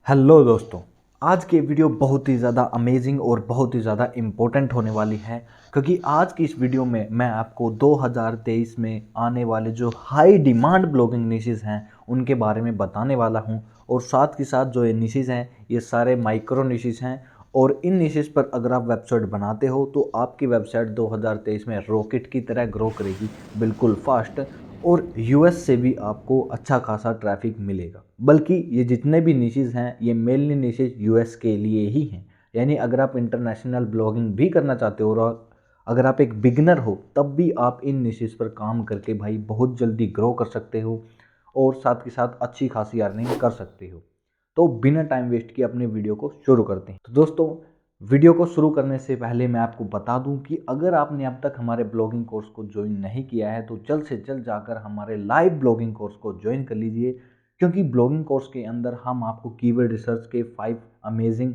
Hello दोस्तों। आज की वीडियो बहुत ही ज़्यादा अमेजिंग और बहुत ही ज़्यादा इम्पोर्टेंट होने वाली है, क्योंकि आज की इस वीडियो में मैं आपको 2023 में आने वाले जो हाई डिमांड ब्लॉगिंग निशेस हैं उनके बारे में बताने वाला हूं। और साथ के साथ जो ये निशेस हैं ये सारे माइक्रो निशेस हैं, और इन निशेस पर अगर आप वेबसाइट बनाते हो तो आपकी वेबसाइट 2023 में रॉकेट की तरह ग्रो करेगी, बिल्कुल फास्ट। और यूएस से भी आपको अच्छा खासा ट्रैफिक मिलेगा। बल्कि ये जितने भी निशेस हैं ये मेनली निशेस यूएस के लिए ही हैं। यानी अगर आप इंटरनेशनल ब्लॉगिंग भी करना चाहते हो और अगर आप एक बिगनर हो तब भी आप इन निशेस पर काम करके भाई बहुत जल्दी ग्रो कर सकते हो और साथ के साथ अच्छी खासी अर्निंग कर सकते हो। तो बिना टाइम वेस्ट किए अपने वीडियो को शुरू करते हैं। तो दोस्तों, वीडियो को शुरू करने से पहले मैं आपको बता दूं कि अगर आपने अब तक हमारे ब्लॉगिंग कोर्स को ज्वाइन नहीं किया है तो जल्द से जल्द जाकर हमारे लाइव ब्लॉगिंग कोर्स को ज्वाइन कर लीजिए, क्योंकि ब्लॉगिंग कोर्स के अंदर हम आपको कीवर्ड रिसर्च के 5 अमेजिंग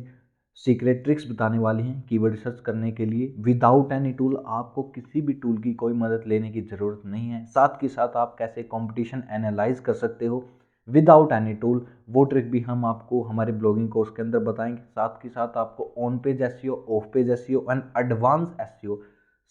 सीक्रेट ट्रिक्स बताने वाले हैं कीवर्ड रिसर्च करने के लिए विदाउट एनी टूल। आपको किसी भी टूल की कोई मदद लेने की ज़रूरत नहीं है। साथ के साथ आप कैसे कंपटीशन एनालाइज कर सकते हो विदाउट एनी टूल, वो ट्रिक भी हम आपको हमारे ब्लॉगिंग कोर्स के अंदर बताएंगे। साथ के साथ आपको on page SEO, of page SEO and advance SEO,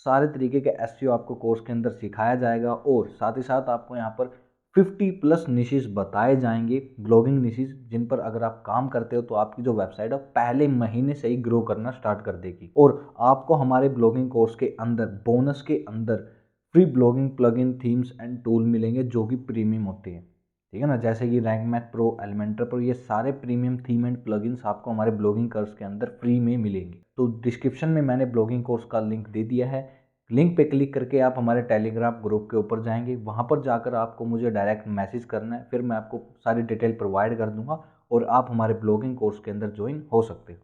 सारे तरीके के एसईओ आपको कोर्स के अंदर सिखाया जाएगा। और साथ ही साथ आपको यहाँ पर 50+ निशेस बताए जाएंगे, ब्लॉगिंग निशेस, जिन पर अगर आप काम करते हो तो आपकी जो वेबसाइट है पहले महीने से ही ग्रो करना स्टार्ट कर देगी। और आपको हमारे ब्लॉगिंग कोर्स के अंदर बोनस के अंदर free blogging plugin, themes and tool मिलेंगे जो कि प्रीमियम होते हैं, ठीक है ना। जैसे कि rank math pro, Elementor pro, ये सारे प्रीमियम थीम एंड प्लगइन्स आपको हमारे ब्लॉगिंग कोर्स के अंदर फ्री में मिलेंगे। तो डिस्क्रिप्शन में मैंने ब्लॉगिंग कोर्स का लिंक दे दिया है। लिंक पे क्लिक करके आप हमारे टेलीग्राम ग्रुप के ऊपर जाएंगे, वहाँ पर जाकर आपको मुझे डायरेक्ट मैसेज करना है, फिर मैं आपको सारी डिटेल प्रोवाइड कर दूंगा और आप हमारे ब्लॉगिंग कोर्स के अंदर ज्वाइन हो सकते हो।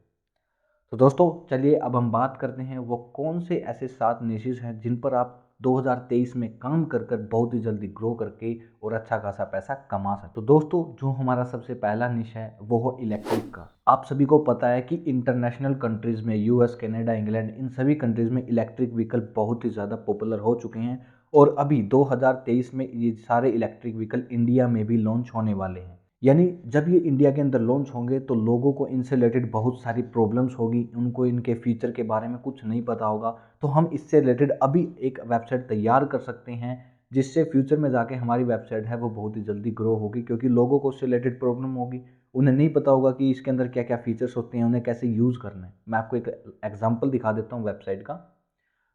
तो दोस्तों चलिए अब हम बात करते हैं वो कौन से ऐसे 7 निशेस हैं जिन पर आप 2023 में काम कर कर बहुत ही जल्दी ग्रो करके और अच्छा खासा पैसा कमा सकते। तो दोस्तों, जो हमारा सबसे पहला निश है वो है इलेक्ट्रिक कार। आप सभी को पता है कि इंटरनेशनल कंट्रीज में यूएस, कनाडा, इंग्लैंड, इन सभी कंट्रीज में इलेक्ट्रिक व्हीकल बहुत ही ज़्यादा पॉपुलर हो चुके हैं। और अभी 2023 में ये सारे इलेक्ट्रिक व्हीकल इंडिया में भी लॉन्च होने वाले हैं। यानी जब ये इंडिया के अंदर लॉन्च होंगे तो लोगों को इनसे रिलेटेड बहुत सारी प्रॉब्लम्स होगी, उनको इनके फीचर के बारे में कुछ नहीं पता होगा। तो हम इससे रिलेटेड अभी एक वेबसाइट तैयार कर सकते हैं, जिससे फ्यूचर में जाके हमारी वेबसाइट है वो बहुत ही जल्दी ग्रो होगी, क्योंकि लोगों को उससे रिलेटेड प्रॉब्लम होगी। उन्हें नहीं पता होगा कि इसके अंदर क्या क्या फीचर्स होते हैं, उन्हें कैसे यूज़ करना है। मैं आपको एक एग्जाम्पल दिखा देता हूँ वेबसाइट का।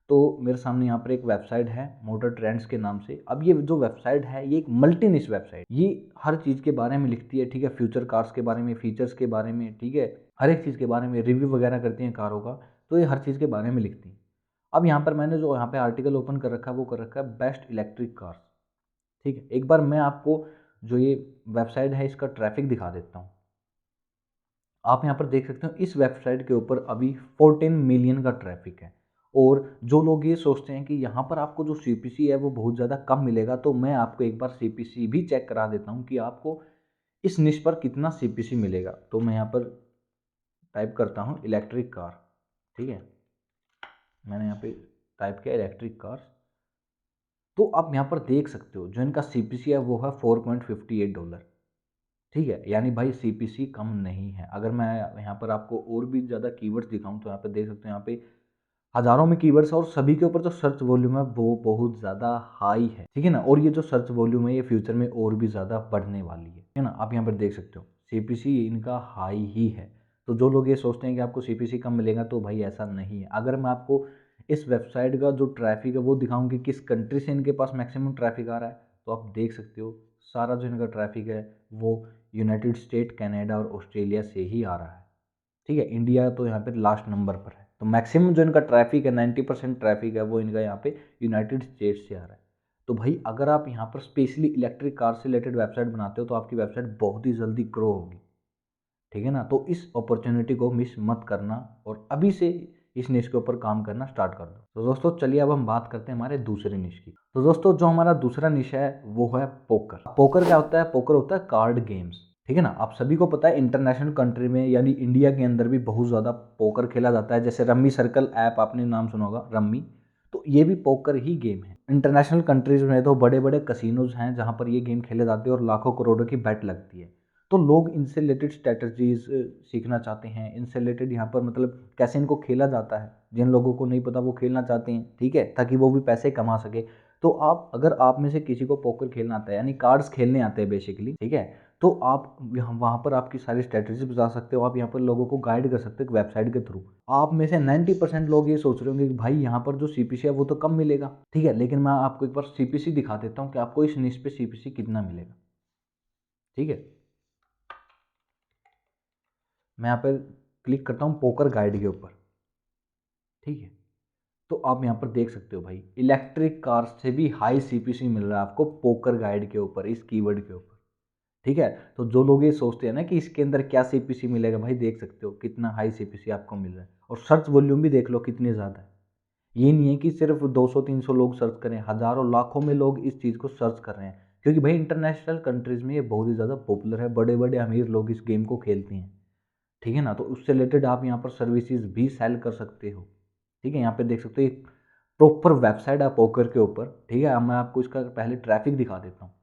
तो मेरे सामने यहाँ पर एक वेबसाइट है मोटर ट्रेंड्स के नाम से। अब ये जो वेबसाइट है ये एक मल्टी निश वेबसाइट, ये हर चीज़ के बारे में लिखती है, ठीक है। फ्यूचर कार्स के बारे में, फीचर्स के बारे में, ठीक है, हर एक चीज़ के बारे में रिव्यू वगैरह करती हैं कारों का। तो ये हर चीज़ के बारे में लिखती हैं। अब यहाँ पर मैंने जो यहाँ पे आर्टिकल ओपन कर रखा है वो कर रखा है बेस्ट इलेक्ट्रिक कार्स, ठीक है। एक बार मैं आपको जो ये वेबसाइट है इसका ट्रैफिक दिखा देता हूँ। आप यहाँ पर देख सकते हो इस वेबसाइट के ऊपर अभी 14 मिलियन का ट्रैफिक है। और जो लोग ये सोचते हैं कि यहाँ पर आपको जो सीपीसी है वो बहुत ज़्यादा कम मिलेगा, तो मैं आपको एक बार सीपीसी भी चेक करा देता हूँ कि आपको इस निश पर कितना सीपीसी मिलेगा। तो मैं यहाँ पर टाइप करता हूँ इलेक्ट्रिक कार, ठीक है। मैंने यहाँ पे टाइप किया इलेक्ट्रिक कार। तो आप यहाँ पर देख सकते हो जो इनका सीपीसी है वो है $4.58, ठीक है। यानी भाई सीपीसी कम नहीं है। अगर मैं यहाँ पर आपको और भी ज़्यादा कीवर्ड्स दिखाऊं तो यहाँ पे देख सकते हो, यहाँ पे हज़ारों में कीवर्ड्स है और सभी के ऊपर जो सर्च वॉल्यूम है वो बहुत ज़्यादा हाई है, ठीक है ना। और ये जो सर्च वॉल्यूम है ये फ्यूचर में और भी ज़्यादा बढ़ने वाली है, ठीक है ना। आप यहाँ पर देख सकते हो सीपीसी इनका हाई ही है। तो जो लोग ये सोचते हैं कि आपको सीपीसी कम मिलेगा, तो भाई ऐसा नहीं है। अगर मैं आपको इस वेबसाइट का जो ट्रैफिक है वो दिखाऊं कि किस कंट्री से इनके पास मैक्सिमम ट्रैफिक आ रहा है, तो आप देख सकते हो सारा जो इनका ट्रैफिक है वो यूनाइटेड स्टेट, कनाडा और ऑस्ट्रेलिया से ही आ रहा है, ठीक है। इंडिया तो यहाँ पे लास्ट नंबर पर है। तो मैक्सिमम जो इनका ट्रैफिक है 90% ट्रैफिक है वो इनका यहाँ पे यूनाइटेड स्टेट से आ रहा है। तो भाई अगर आप यहाँ पर स्पेशली इलेक्ट्रिक कार से रिलेटेड वेबसाइट बनाते हो तो आपकी वेबसाइट बहुत ही जल्दी ग्रो होगी, ठीक है ना। तो इस अपॉर्चुनिटी को मिस मत करना और अभी से इस निश के ऊपर काम करना स्टार्ट कर दो। तो दोस्तों चलिए अब हम बात करते हैं हमारे दूसरे निश की। तो दोस्तों जो हमारा दूसरा निश है वो है पोकर। पोकर क्या होता है? पोकर होता है कार्ड गेम्स, ठीक है ना। आप सभी को पता है इंटरनेशनल कंट्री में यानी इंडिया के अंदर भी बहुत ज़्यादा पोकर खेला जाता है। जैसे रम्मी सर्कल ऐप, आपने नाम सुना होगा रम्मी, तो ये भी पोकर ही गेम है। इंटरनेशनल कंट्रीज में तो बड़े बड़े कसिनोज हैं जहाँ पर ये गेम खेले जाते हैं और लाखों करोड़ों की बेट लगती है। तो लोग इनसे रिलेटेड स्ट्रेटजीज सीखना चाहते हैं, इनसे रिलेटेड यहाँ पर मतलब कैसे इनको खेला जाता है, जिन लोगों को नहीं पता वो खेलना चाहते हैं, ठीक है, ताकि वो भी पैसे कमा सके। तो आप अगर आप में से किसी को पोकर खेलना आता है, यानी कार्ड्स खेलने आते हैं बेसिकली, ठीक है, तो आप वहाँ पर आपकी सारी स्ट्रेटजी बता सकते हो, आप यहाँ पर लोगों को गाइड कर सकते हो वेबसाइट के थ्रू। आप में से 90% लोग ये सोच रहे होंगे कि भाई यहाँ पर जो सीपीसी है वो तो कम मिलेगा, ठीक है, लेकिन मैं आपको एक बार सीपीसी दिखा देता हूँ कि आपको इस निश पे सीपीसी कितना मिलेगा, ठीक है। मैं यहाँ पर क्लिक करता हूँ पोकर गाइड के ऊपर, ठीक है, तो आप यहाँ पर देख सकते हो भाई इलेक्ट्रिक कार से भी हाई सीपीसी मिल रहा है आपको पोकर गाइड के ऊपर, इस कीवर्ड के ऊपर, ठीक है। तो जो लोग ये सोचते हैं ना कि इसके अंदर क्या सीपीसी मिलेगा, भाई देख सकते हो कितना हाई सीपीसी आपको मिल रहा है, और सर्च वॉल्यूम भी देख लो कितनी ज़्यादा है। ये नहीं है कि सिर्फ 200-300 लोग सर्च करें, हज़ारों लाखों में लोग इस चीज़ को सर्च कर रहे हैं, क्योंकि भाई इंटरनेशनल कंट्रीज़ में ये बहुत ही ज़्यादा पॉपुलर है, बड़े बड़े अमीर लोग इस गेम को खेलते हैं, ठीक है ना। तो उससे रिलेटेड आप यहाँ पर सर्विसेज भी सेल कर सकते हो, ठीक है। यहाँ पे देख सकते हो एक प्रॉपर वेबसाइट है पोकर के ऊपर, ठीक है। अब मैं आपको इसका पहले ट्रैफिक दिखा देता हूँ,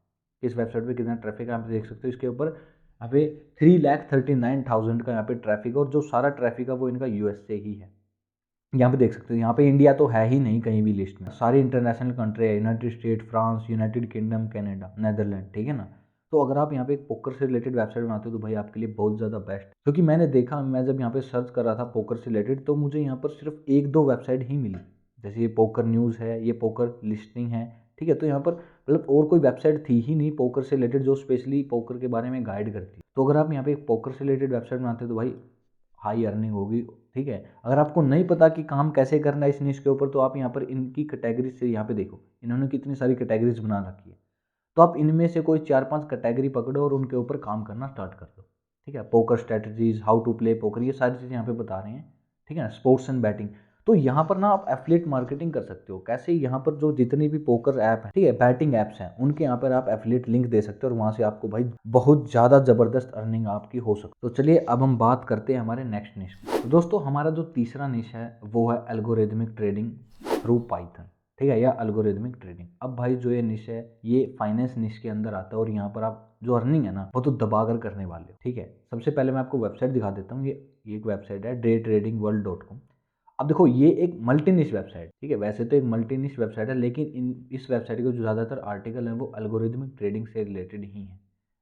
इस वेबसाइट पे कितना ट्रैफिक है आप देख सकते हो। इसके ऊपर यहाँ पे 3,39,000 का यहाँ पे ट्रैफिक है, और जो सारा ट्रैफिक है वो इनका यूएस से ही है। यहाँ पे देख सकते हो, यहाँ पे इंडिया तो है ही नहीं कहीं भी लिस्ट में, सारी इंटरनेशनल कंट्री है, United state, France, United kingdom, Canada, Netherland, ठीक है ना। तो अगर आप यहाँ पे एक पोकर से रिलेटेड वेबसाइट बनाते हो तो भाई आपके लिए बहुत ज़्यादा बेस्ट, क्योंकि मैंने देखा, मैं जब यहाँ पे सर्च कर रहा था पोकर से रिलेटेड तो मुझे यहाँ पर सिर्फ 1-2 वेबसाइट ही मिली, जैसे ये पोकर न्यूज़ है, ये पोकर लिस्टिंग है, ठीक है। तो यहाँ पर मतलब और कोई वेबसाइट थी ही नहीं पोकर से रिलेटेड जो स्पेशली पोकर के बारे में गाइड करती। तो अगर आप यहाँ पे एक पोकर से रिलेटेड वेबसाइट बनाते हो तो भाई हाई अर्निंग होगी, ठीक है। अगर आपको नहीं पता कि काम कैसे करना है इस निश के ऊपर, तो आप यहाँ पर इनकी कैटेगरी से यहाँ पे देखो, इन्होंने कितनी सारी कैटेगरीज बना रखी है, तो आप इनमें से कोई 4-5 कैटेगरी पकड़ो और उनके ऊपर काम करना स्टार्ट कर दो, ठीक है। Poker strategies, how to play poker, ये सारी चीज़ें यहाँ पे बता रहे हैं, ठीक है। स्पोर्ट्स एंड बैटिंग, तो यहाँ पर ना आप एफिलिएट मार्केटिंग कर सकते हो। कैसे? यहाँ पर जो जितनी भी पोकर ऐप है, ठीक है, बैटिंग ऐप्स हैं, उनके यहाँ पर आप एफिलिएट लिंक दे सकते हो और वहाँ से आपको भाई बहुत ज़्यादा ज़बरदस्त अर्निंग आपकी हो सकती है। तो चलिए अब हम बात करते हैं हमारे नेक्स्ट निश की। तो दोस्तों हमारा जो तीसरा निश है वो है एल्गोरिथमिक ट्रेडिंग थ्रू पाइथन, ठीक है, या एल्गोरिथमिक ट्रेडिंग। अब भाई जो ये निश है ये फाइनेंस निश के अंदर आता है, और यहाँ पर आप जो अर्निंग है ना वो तो दबाकर करने वाले हो, ठीक है। सबसे पहले मैं आपको वेबसाइट दिखा देता हूँ, ये एक वेबसाइट है daytradingworld.com। अब देखो ये एक मल्टी निश वेबसाइट, ठीक है, वैसे तो एक मल्टी निश वेबसाइट है, लेकिन इस वेबसाइट के जो ज़्यादातर आर्टिकल हैं वो एल्गोरिथमिक ट्रेडिंग से रिलेटेड ही हैं।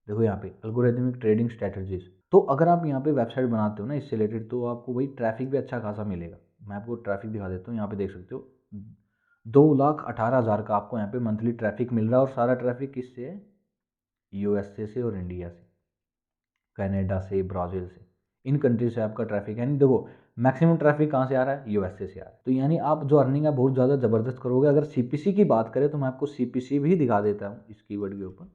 देखो यहाँ पे एल्गोरिथमिक ट्रेडिंग स्ट्रेटजीज, तो अगर आप यहाँ पे वेबसाइट बनाते हो ना इससे रिलेटेड, तो आपको भाई ट्रैफिक भी अच्छा खासा मिलेगा। मैं आपको ट्रैफिक दिखा देता हूँ, यहाँ पे देख सकते हो 2,18,000 का आपको यहाँ पे मंथली ट्रैफिक मिल रहा है, और सारा ट्रैफिक किससे है? यूएसए से और इंडिया से, कनाडा से, ब्राज़ील से, इन कंट्री से आपका ट्रैफिक है। यानी देखो मैक्सिमम ट्रैफिक कहाँ से आ रहा है? यूएसए से आ रहा है। तो यानी आप जो अर्निंग है बहुत ज़्यादा ज़बरदस्त करोगे। अगर सीपीसी की बात करें तो मैं आपको सीपीसी भी दिखा देता हूँ इस कीवर्ड के ऊपर,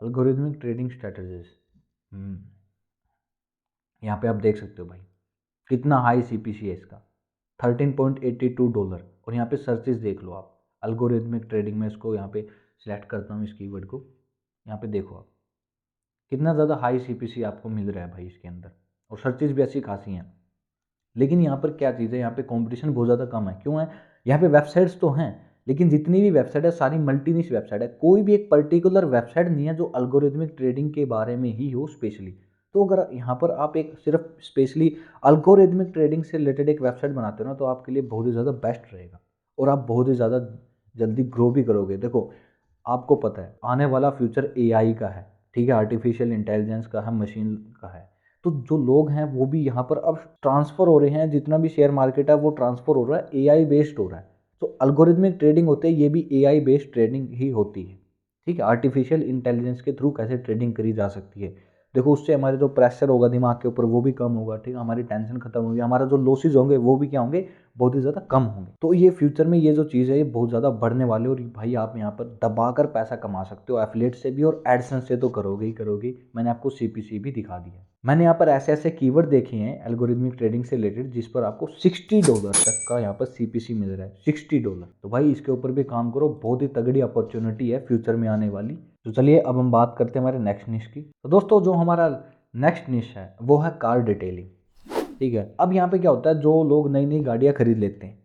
एल्गोरिथमिक ट्रेडिंग स्ट्रेटजीज। यहाँ पे आप देख सकते हो भाई कितना हाई सीपीसी है इसका, $13.82। और यहाँ पे सर्चेज देख लो आप, एल्गोरिथमिक ट्रेडिंग में इसको यहाँ पे सिलेक्ट करता हूँ इस कीवर्ड को, यहाँ पे देखो आप कितना ज़्यादा हाई सीपीसी आपको मिल रहा है भाई इसके अंदर, और सर्चेज भी अच्छी खासी हैं। लेकिन यहाँ पर क्या चीज़ है, यहाँ पे कंपटीशन बहुत ज़्यादा कम है। क्यों है? यहाँ पे वेबसाइट्स तो हैं, लेकिन जितनी भी वेबसाइट है सारी मल्टी निश वेबसाइट है, कोई भी एक पर्टिकुलर वेबसाइट नहीं है जो एल्गोरिथमिक ट्रेडिंग के बारे में ही हो स्पेशली। तो अगर यहाँ पर आप एक सिर्फ स्पेशली एल्गोरिथमिक ट्रेडिंग से रिलेटेड एक वेबसाइट बनाते हो ना, तो आपके लिए बहुत ही ज़्यादा बेस्ट रहेगा, और आप बहुत ही ज़्यादा जल्दी ग्रो भी करोगे। देखो आपको पता है आने वाला फ्यूचर एआई का है, ठीक है, आर्टिफिशियल इंटेलिजेंस का है, मशीन का है। तो जो लोग हैं वो भी यहाँ पर अब ट्रांसफ़र हो रहे हैं, जितना भी शेयर मार्केट है वो ट्रांसफ़र हो रहा है, एआई बेस्ड हो रहा है। तो अल्गोरिथमिक ट्रेडिंग होते हैं, ये भी एआई बेस्ड ट्रेडिंग ही होती है, ठीक है। आर्टिफिशियल इंटेलिजेंस के थ्रू कैसे ट्रेडिंग करी जा सकती है, देखो उससे हमारे जो प्रेशर होगा दिमाग के ऊपर वो भी कम होगा, ठीक है, हमारी टेंशन खत्म होगी, हमारा जो लॉसेज होंगे वो भी क्या होंगे, बहुत ही ज़्यादा कम होंगे। तो ये फ्यूचर में ये जो चीज़ है ये बहुत ज़्यादा बढ़ने वाले, और भाई आप यहाँ पर दबाकर पैसा कमा सकते हो एफिलिएट से भी, और एडसेंस से तो करोगे ही करोगे। मैंने आपको सीपीसी भी दिखा दिया। मैंने यहाँ पर ऐसे ऐसे कीवर्ड देखे हैं एल्गोरिथमिक ट्रेडिंग से रिलेटेड जिस पर आपको $60 तक का यहाँ पर सीपीसी मिल रहा है, $60। तो भाई इसके ऊपर भी काम करो, बहुत ही तगड़ी अपॉर्चुनिटी है फ्यूचर में आने वाली। तो चलिए अब हम बात करते हैं हमारे नेक्स्ट निश की। तो दोस्तों जो हमारा नेक्स्ट निश है वो है कार डिटेलिंग, ठीक है। अब यहाँ पे क्या होता है, जो लोग नई नई गाड़ियाँ खरीद लेते हैं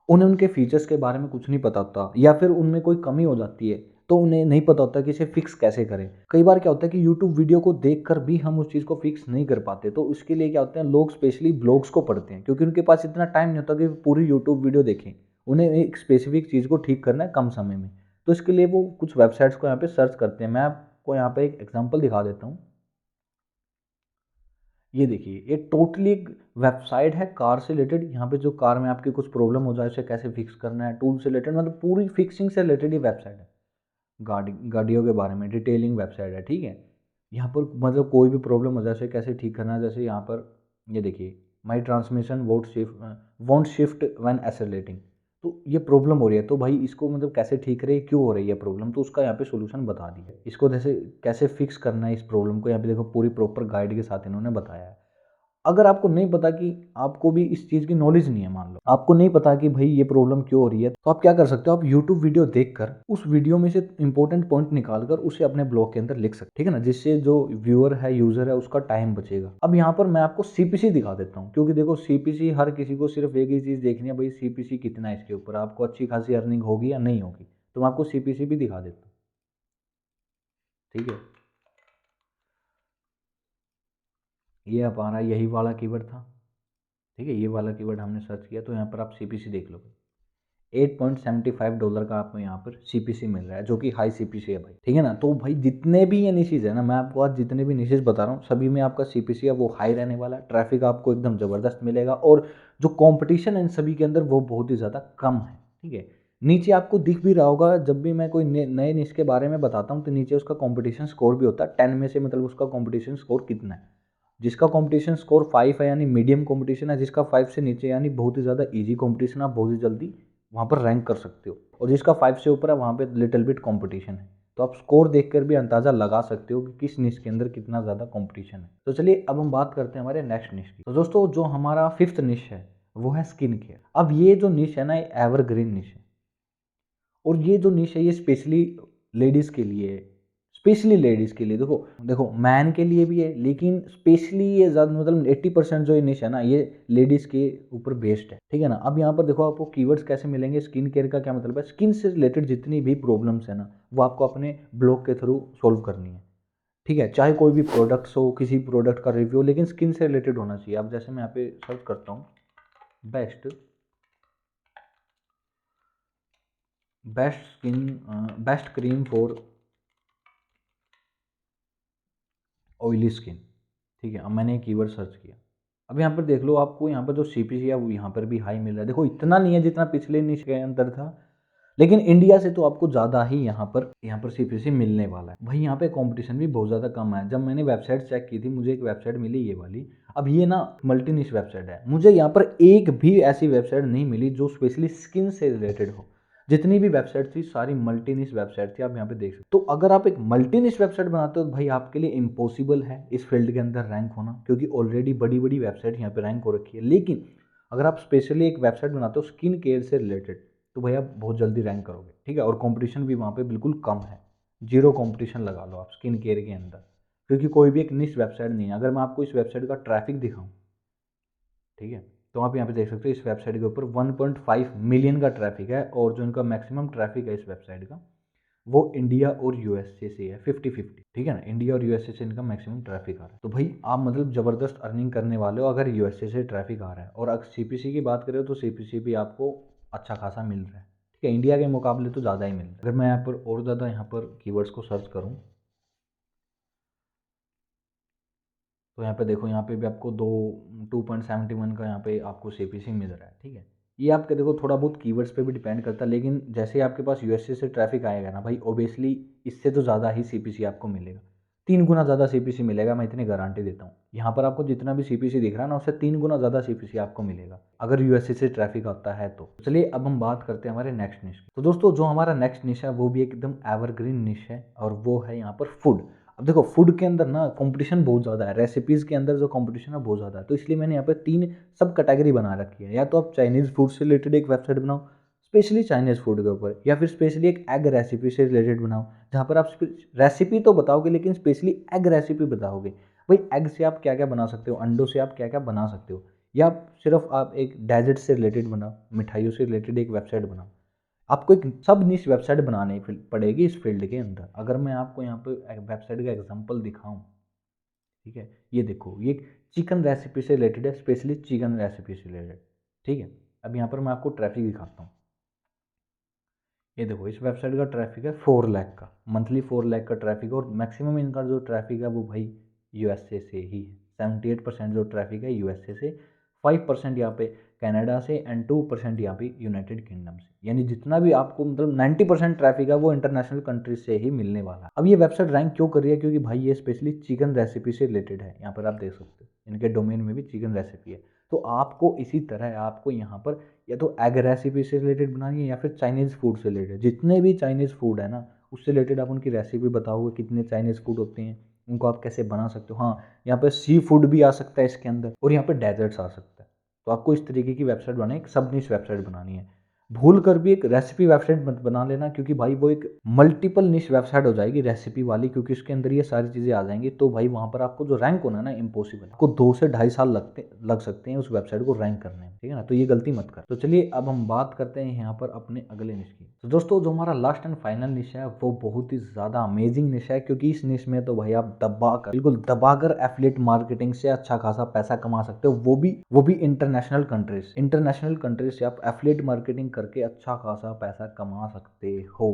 उन्हें उनके फीचर्स के बारे में कुछ नहीं पता होता, या फिर उनमें कोई कमी हो जाती है, तो उन्हें नहीं पता होता कि इसे फिक्स कैसे करें। कई बार क्या होता है कि यूट्यूब वीडियो को देखकर भी हम उस चीज़ को फिक्स नहीं कर पाते, तो उसके लिए क्या होते हैं, लोग स्पेशली ब्लॉग्स को पढ़ते हैं, क्योंकि उनके पास इतना टाइम नहीं होता कि पूरी यूट्यूब वीडियो देखें। उन्हें एक स्पेसिफिक चीज़ को ठीक करना है कम समय में, तो इसके लिए वो कुछ वेबसाइट्स को यहाँ पे सर्च करते हैं। मैं आपको यहाँ पे एक एग्जांपल दिखा देता हूँ। ये देखिए, ये टोटली एक वेबसाइट है कार से रिलेटेड। यहाँ पे जो कार में आपकी कुछ प्रॉब्लम हो जाए उसे कैसे फिक्स करना है, टूल से रिलेटेड, मतलब पूरी फिक्सिंग से रिलेटेड ये वेबसाइट है। गाड़ियों के बारे में डिटेलिंग वेबसाइट है, ठीक है। यहाँ पर मतलब कोई भी प्रॉब्लम हो जाए उसे कैसे ठीक करना है। जैसे यहाँ पर ये देखिए, my transmission won't shift when accelerating, तो ये प्रॉब्लम हो रही है, तो भाई इसको मतलब कैसे ठीक करे, क्यों हो रही है प्रॉब्लम, तो उसका यहाँ पे सोल्यूशन बता दिया है। इसको जैसे कैसे फिक्स करना है इस प्रॉब्लम को, यहाँ पे देखो पूरी प्रॉपर गाइड के साथ इन्होंने बताया है। अगर आपको नहीं पता कि आपको भी इस चीज़ की नॉलेज नहीं है, मान लो आपको नहीं पता कि भाई ये प्रॉब्लम क्यों हो रही है, तो आप क्या कर सकते हो, आप यूट्यूब वीडियो देखकर उस वीडियो में से इंपॉर्टेंट पॉइंट निकाल कर उसे अपने ब्लॉग के अंदर लिख सकते, ठीक है ना, जिससे जो व्यूअर है, यूजर है, उसका टाइम बचेगा। अब यहाँ पर मैं आपको सीपीसी दिखा देता हूँ, क्योंकि देखो सीपीसी हर किसी को सिर्फ एक ही चीज़ देखनी है, भाई सीपीसी कितना है, इसके ऊपर आपको अच्छी खासी अर्निंग होगी या नहीं होगी। तो मैं आपको सीपीसी भी दिखा देता हूँ, ठीक है। ये हमारा यही वाला कीवर्ड था, ठीक है, ये वाला कीवर्ड हमने सर्च किया, तो यहाँ पर आप सीपीसी देख लो। $8.75 का आपको यहाँ पर सीपीसी मिल रहा है, जो कि हाई सीपीसी है भाई, ठीक है ना। तो भाई जितने भी ये निशेज है ना, मैं आपको आज जितने भी निशेज बता रहा हूँ, सभी में आपका सीपीसी है वो हाई रहने वाला है, ट्रैफिक आपको एकदम ज़बरदस्त मिलेगा, और जो कॉम्पिटिशन है इन सभी के अंदर वो बहुत ही ज़्यादा कम है, ठीक है। नीचे आपको दिख भी रहा होगा, जब भी मैं कोई नए निश के बारे में बताता हूँ तो नीचे उसका कॉम्पिटिशन स्कोर भी होता है 10 में से, मतलब उसका कॉम्पिटिशन स्कोर कितना है। जिसका कंपटीशन स्कोर 5 है यानी मीडियम कंपटीशन है, जिसका 5 से नीचे यानी बहुत ही ज़्यादा इजी कंपटीशन, आप बहुत ही जल्दी वहाँ पर रैंक कर सकते हो, और जिसका 5 से ऊपर है वहाँ पे लिटिल बिट कंपटीशन है। तो आप स्कोर देखकर भी अंदाज़ा लगा सकते हो कि किस निश के अंदर कितना ज़्यादा कंपटीशन है। तो चलिए अब हम बात करते हैं हमारे नेक्स्ट निश की। तो दोस्तों जो हमारा 5th निश है वो है स्किन केयर। अब ये जो निश है ना, ये एवरग्रीन निश है, और ये जो निश है ये स्पेशली लेडीज़ के लिए है। स्पेशली लेडीज़ के लिए, देखो देखो मैन के लिए भी है, लेकिन स्पेशली ये ज़्यादा मतलब 80% जो ये निश है ना, ये लेडीज़ के ऊपर बेस्ड है, ठीक है ना। अब यहाँ पर देखो आपको कीवर्ड्स कैसे मिलेंगे। स्किन केयर का क्या मतलब है, स्किन से रिलेटेड जितनी भी प्रॉब्लम्स है ना, वो आपको अपने ब्लॉग के थ्रू सॉल्व करनी है, ठीक है। चाहे कोई भी प्रोडक्ट्स हो, किसी प्रोडक्ट का रिव्यू, लेकिन स्किन से रिलेटेड होना चाहिए। अब जैसे मैं यहाँ पे सर्च करता हूँ best best skin best cream for oily skin, ठीक है। अब मैंने कीवर्ड सर्च किया, अब यहाँ पर देख लो आपको यहाँ पर जो सीपीसी है वो यहाँ पर भी हाई मिल रहा है। देखो इतना नहीं है जितना पिछले निश के अंदर था, लेकिन इंडिया से तो आपको ज़्यादा ही यहाँ पर सीपीसी मिलने वाला है भाई। यहाँ पे कंपटीशन भी बहुत ज़्यादा कम है। जब मैंने वेबसाइट चेक की थी, मुझे एक वेबसाइट मिली ये वाली। अब ये ना मल्टी निश वेबसाइट है, मुझे यहाँ पर एक भी ऐसी वेबसाइट नहीं मिली जो स्पेशली स्किन से रिलेटेड हो। जितनी भी वेबसाइट थी सारी मल्टी निश वेबसाइट थी, आप यहाँ पे देख सकते हो। तो अगर आप एक मल्टी निश वेबसाइट बनाते हो तो भाई आपके लिए इम्पॉसिबल है इस फील्ड के अंदर रैंक होना, क्योंकि ऑलरेडी बड़ी बड़ी वेबसाइट यहाँ पे रैंक हो रखी है। लेकिन अगर आप स्पेशली एक वेबसाइट बनाते हो स्किन केयर से रिलेटेड, तो भाई आप बहुत जल्दी रैंक करोगे, ठीक है। और कंपटीशन भी वहाँ पे बिल्कुल कम है, जीरो कंपटीशन लगा लो आप स्किन केयर के अंदर, क्योंकि कोई भी एक निश वेबसाइट नहीं है। अगर मैं आपको इस वेबसाइट का ट्रैफिक दिखाऊँ, ठीक है, तो आप यहाँ पे देख सकते हो इस वेबसाइट के ऊपर 1.5 मिलियन का ट्रैफिक है, और जो इनका मैक्सिमम ट्रैफिक है इस वेबसाइट का वो इंडिया और यूएसए से है 50-50, ठीक है ना। इंडिया और यूएसए से इनका मैक्सिमम ट्रैफिक आ रहा है, तो भाई आप मतलब ज़बरदस्त अर्निंग करने वाले हो अगर यूएसए से ट्रैफिक आ रहा है। और अगर सीपीसी की बात करें तो सीपीसी भी आपको अच्छा खासा मिल रहा है, ठीक है। इंडिया के मुकाबले तो ज़्यादा ही मिल रहा है। अगर मैं यहाँ पर और ज़्यादा यहाँ पर कीवर्ड्स को सर्च करूँ, तो यहाँ पे देखो, यहाँ पे भी आपको 2.71 का यहाँ पे आपको सीपीसी मिल रहा है, ठीक है। ये आपके देखो थोड़ा बहुत कीवर्ड्स पे भी डिपेंड करता है, लेकिन जैसे ही आपके पास यूएसए से ट्रैफिक आएगा ना भाई, ओबियसली इससे तो ज़्यादा ही सीपीसी आपको मिलेगा, 3 गुना ज़्यादा सीपीसी मिलेगा, मैं इतनी गारंटी देता हूँ। यहाँ पर आपको जितना भी सीपीसी दिख रहा है ना, उससे 3 गुना ज़्यादा सीपीसी आपको मिलेगा अगर यूएसए से ट्रैफिक आता है तो। चलिए अब हम बात करते हैं हमारे नेक्स्ट निश की। तो दोस्तों जो हमारा नेक्स्ट निश है वो भी एकदम एवरग्रीन निश है, और वो है यहाँ पर फूड। अब देखो फूड के अंदर ना कंपटीशन बहुत ज़्यादा है, रेसिपीज़ के अंदर जो कंपटीशन है बहुत ज़्यादा है, तो इसलिए मैंने यहाँ पे 3 सब कैटेगरी बना रखी है। या तो आप चाइनीज़ फूड से रिलेटेड एक वेबसाइट बनाओ स्पेशली चाइनीज़ फूड के ऊपर, या फिर स्पेशली एक एग रेसिपी से रिलेटेड बनाओ, जहाँ पर आप रेसिपी तो बताओगे लेकिन स्पेशली एग रेसिपी बताओगे। भाई एग से आप क्या क्या बना सकते हो, अंडों से आप क्या क्या बना सकते हो, या सिर्फ आप एक डेजर्ट से रिलेटेड बनाओ, मिठाइयों से रिलेटेड एक वेबसाइट बनाओ। आपको एक सब निश वेबसाइट बनानी पड़ेगी इस फील्ड के अंदर। अगर मैं आपको यहाँ पे वेबसाइट का एग्जांपल दिखाऊं, ठीक है, ये देखो, ये चिकन रेसिपी से रिलेटेड है, स्पेशली चिकन रेसिपी से रिलेटेड, ठीक है। अब यहाँ पर मैं आपको ट्रैफिक दिखाता हूँ। ये देखो, इस वेबसाइट का ट्रैफिक है 4 लाख का, मंथली 4 लाख का ट्रैफिक, और मैक्सिमम इनका जो ट्रैफिक है वो भाई यूएसए से ही है। 78% जो ट्रैफिक है यूएसए से, 5% यहाँ पे कनाडा से एंड 2% यहाँ पे यूनाइटेड किंगडम से। यानी जितना भी आपको मतलब 90% ट्रैफिक है वो इंटरनेशनल कंट्रीज से ही मिलने वाला है। अब ये वेबसाइट रैंक क्यों कर रही है? क्योंकि भाई ये स्पेशली चिकन रेसिपी से रिलेटेड है। यहाँ पर आप देख सकते हो इनके डोमेन में भी चिकन रेसिपी है। तो आपको इसी तरह आपको यहाँ पर या तो एग रेसिपी से रिलेटेड बनानी है या फिर चाइनीज़ फूड से रिलेटेड। जितने भी चाइनीज़ फूड है ना उससे रिलेटेड आप उनकी रेसिपी बताओगे, कितने चाइनीज़ फूड होते हैं, उनको आप कैसे बना सकते हो। हाँ, यहाँ पे सी फूड भी आ सकता है इसके अंदर, और यहाँ पे डेजर्ट्स आ सकता है। तो आपको इस तरीके की वेबसाइट बनानी है, एक सब निश वेबसाइट बनानी है। भूल कर भी एक रेसिपी वेबसाइट मत बना लेना, क्योंकि भाई वो एक मल्टीपल निश वेबसाइट हो जाएगी रेसिपी वाली, क्योंकि उसके अंदर ये सारी चीज़ें आ जाएंगी। तो भाई वहाँ पर आपको जो रैंक होना है ना इम्पॉसिबल, आपको 2 से 2.5 साल लग सकते हैं उस वेबसाइट को रैंक करने में, ठीक है ना। तो ये गलती मत कर। तो चलिए अब हम बात करते हैं यहाँ पर अपने अगले निश की। तो दोस्तों जो हमारा लास्ट एंड फाइनल निश है वो बहुत ही ज़्यादा अमेजिंग निश है, क्योंकि इस निश में तो भाई आप बिल्कुल दबाकर एफिलिएट मार्केटिंग से अच्छा खासा पैसा कमा सकते हो, वो भी इंटरनेशनल कंट्रीज से आप एफिलिएट मार्केटिंग करके अच्छा खासा पैसा कमा सकते हो।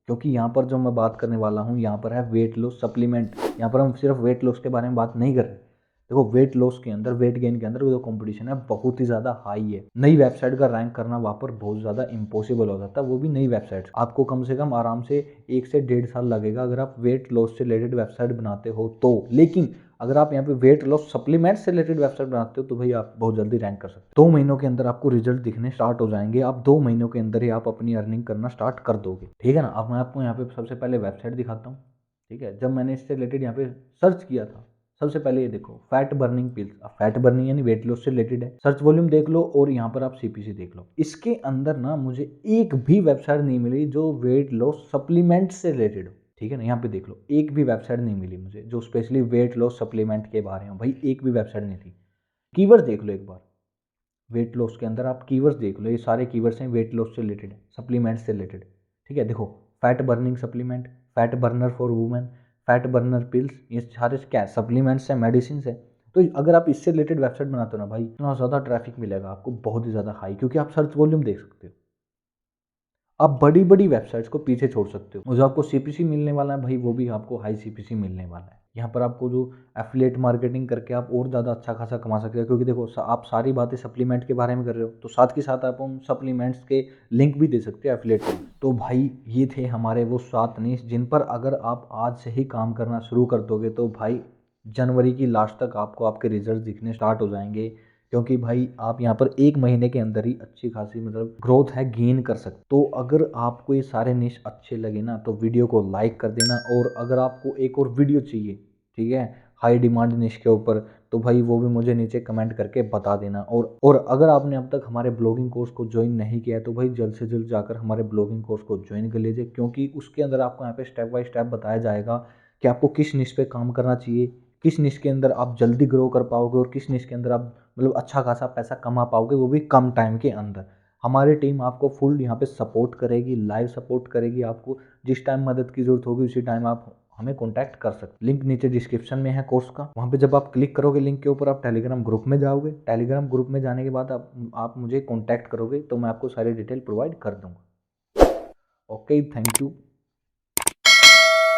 क्योंकि यहाँ पर जो मैं बात करने वाला हूँ यहाँ पर है वेट लॉस सप्लीमेंट। यहाँ पर हम सिर्फ वेट लॉस के बारे में बात नहीं कर रहे। देखो, वेट लॉस के अंदर, वेट गेन के अंदर जो कंपटीशन है बहुत ही ज़्यादा हाई है। नई वेबसाइट का रैंक करना वहाँ पर बहुत ज़्यादा इम्पॉसिबल हो जाता है, वो भी नई वेबसाइट। आपको कम से कम आराम से 1 से 1.5 साल लगेगा अगर आप वेट लॉस से रिलेटेड वेबसाइट बनाते हो तो। लेकिन अगर आप यहाँ पे वेट लॉस सप्लीमेंट से रिलेटेड वेबसाइट बनाते हो तो भाई आप बहुत जल्दी रैंक कर सकते हो। 2 महीनों के अंदर आपको रिजल्ट दिखने स्टार्ट हो जाएंगे। आप 2 महीनों के अंदर ही आप अपनी अर्निंग करना स्टार्ट कर दोगे, ठीक है ना। अब मैं आपको यहाँ पे सबसे पहले वेबसाइट दिखाता हूँ, ठीक है। जब मैंने इससे रिलेटेड यहाँ पे सर्च किया था, सबसे पहले ये देखो, फैट बर्निंग पिल्स। अब फैट बर्निंग यानी वेट लॉस से रिलेटेड है। सर्च वॉल्यूम देख लो और यहाँ पर आप सीपीसी देख लो। इसके अंदर ना मुझे एक भी वेबसाइट नहीं मिली जो वेट लॉस सप्लीमेंट से रिलेटेड हो, ठीक है ना। यहाँ पे देख लो, एक भी वेबसाइट नहीं मिली मुझे जो स्पेशली वेट लॉस सप्लीमेंट के बारे में, भाई एक भी वेबसाइट नहीं थी। कीवर्ड देख लो एक बार, वेट लॉस के अंदर आप कीवर्ड्स देख लो, ये सारे कीवर्ड्स हैं वेट लॉस से रिलेटेड, सप्लीमेंट से रिलेटेड, ठीक है। देखो, fat burning supplement, fat burner for women, fat burner pills, ये सारे क्या सप्लीमेंट्स हैं, मेडिसिन है। तो अगर आप इससे रिलेटेड वेबसाइट बनाते हो ना भाई, इतना ज़्यादा ट्रैफिक मिलेगा आपको, बहुत ही ज़्यादा हाई, क्योंकि आप सर्च वॉल्यूम देख सकते हो। आप बड़ी बड़ी वेबसाइट्स को पीछे छोड़ सकते हो। जो आपको सीपीसी मिलने वाला है भाई, वो भी आपको हाई सीपीसी मिलने वाला है। यहाँ पर आपको जो एफिलिएट मार्केटिंग करके आप और ज़्यादा अच्छा खासा कमा सकते हो, क्योंकि देखो आप सारी बातें सप्लीमेंट के बारे में कर रहे हो, तो साथ के साथ आप उन सप्लीमेंट्स के लिंक भी दे सकते हो एफिलिएट में। तो भाई ये थे हमारे वो 7 निश जिन पर अगर आप आज से ही काम करना शुरू कर दोगे तो भाई जनवरी की लास्ट तक आपको आपके रिजल्ट दिखने स्टार्ट हो जाएंगे। क्योंकि भाई आप यहाँ पर 1 महीने के अंदर ही अच्छी खासी मतलब ग्रोथ है गेन कर सकते। तो अगर आपको ये सारे निश अच्छे लगे ना तो वीडियो को लाइक कर देना, और अगर आपको एक और वीडियो चाहिए, ठीक है, हाई डिमांड निश के ऊपर, तो भाई वो भी मुझे नीचे कमेंट करके बता देना। और अगर आपने अब तक हमारे ब्लॉगिंग कोर्स को ज्वाइन नहीं किया है तो भाई जल्द से जल्द जाकर हमारे ब्लॉगिंग कोर्स को ज्वाइन कर लीजिए, क्योंकि उसके अंदर आपको यहाँ पे स्टेप बाय स्टेप बताया जाएगा कि आपको किस निश पे काम करना चाहिए, किस निश के अंदर आप जल्दी ग्रो कर पाओगे, और किस निश के अंदर आप मतलब अच्छा खासा पैसा कमा पाओगे, वो भी कम टाइम के अंदर। हमारी टीम आपको फुल यहाँ पे सपोर्ट करेगी, लाइव सपोर्ट करेगी। आपको जिस टाइम मदद की जरूरत होगी उसी टाइम आप हमें कांटेक्ट कर सकते। लिंक नीचे डिस्क्रिप्शन में है कोर्स का, वहाँ पे जब आप क्लिक करोगे लिंक के ऊपर आप टेलीग्राम ग्रुप में जाओगे। टेलीग्राम ग्रुप में जाने के बाद आप मुझे कांटेक्ट करोगे तो मैं आपको सारी डिटेल प्रोवाइड कर दूंगा। Okay, thank you.